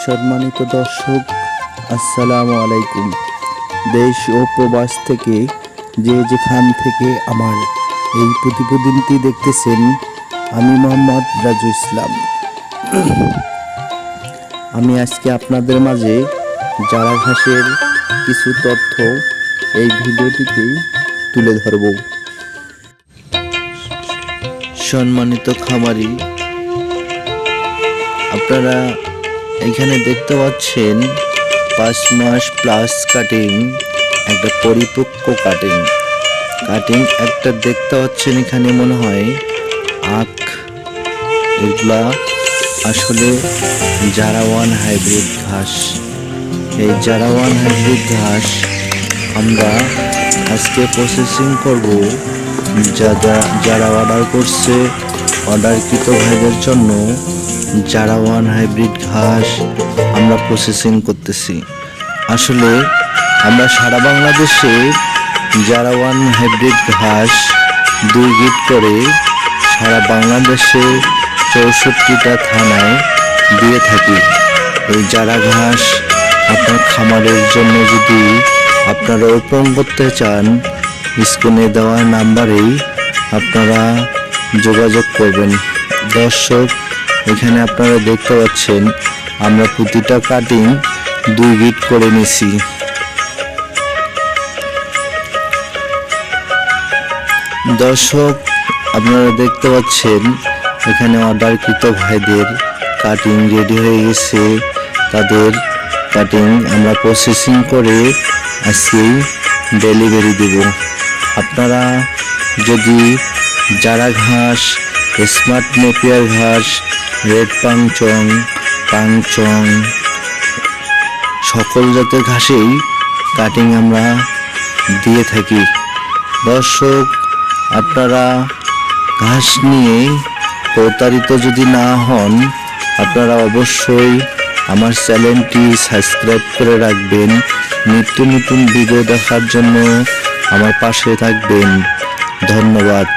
সম্মানিত দর্শক, আসসালামু আলাইকুম। দেশ ও প্রবাস থেকে যে যেখান থেকে আমার এই প্রতিবেদনটি দেখতেছেন, আমি মোহাম্মদ রাজু ইসলাম। আমি আজকে আপনাদের মাঝে জারা ঘাসের কিছু তথ্য এই ভিডিওটিতেই তুলে ধরব। সম্মানিত খামারি, আপনারা এখানে দেখতে পাচ্ছেন 5 মাস প্লাস কাটিং, একটা পরিপক্ক কাটিং একটা দেখতে পাচ্ছেন। এখানে মনে হয় আখ, এগুলা আসলে জারাওয়ান হাইব্রিড ঘাস। এই জারাওয়ান হাইব্রিড ঘাস আমরা আজকে প্রসেসিং করব। যারা অর্ডার করছে, অর্ডারকৃত ভাইদের জন্য জারাওয়ান হাইব্রিড ঘাস আমরা প্রসেসিং করতেছি। আসলে আমরা সারা বাংলাদেশে জারাওয়ান হাইব্রিড ঘাস 2 গিট করে সারা বাংলাদেশে 64টা থানায় দিয়ে থাকি। এই জারা ঘাস আপনার খামারের জন্য যদি আপনারা রোপণ করতে চান, স্ক্রিনে দেওয়া নাম্বারেই আপনারা যোগাযোগ করবেন। দর্শক, এখানে আপনারা দেখতে পাচ্ছেন আমরা প্রতিটা কাটিং 2 গিট করে নিছি। দর্শক, আপনারা দেখতে পাচ্ছেন এখানে অর্ডারকৃত ভাইদের কাটিং রেডি হয়ে গেছে। তাদের কাটিং আমরা প্রসেসিং করে আজকেই ডেলিভারি দেব। আপনারা যদি জারা ঘাস, স্মার্ট নেপিয়ার ঘাস, রেড পাংচং সকল জাতের ঘাসেই কাটিং আমরা দিয়ে থাকি। দর্শক, আপনারা ঘাস নিয়ে প্রতারিত যদি না হন, আপনারা অবশ্যই আমার চ্যানেলটি সাবস্ক্রাইব করে রাখবেন। নিত্য নতুন ভিডিও দেখার জন্য আমার পাশে থাকবেন। ধন্যবাদ।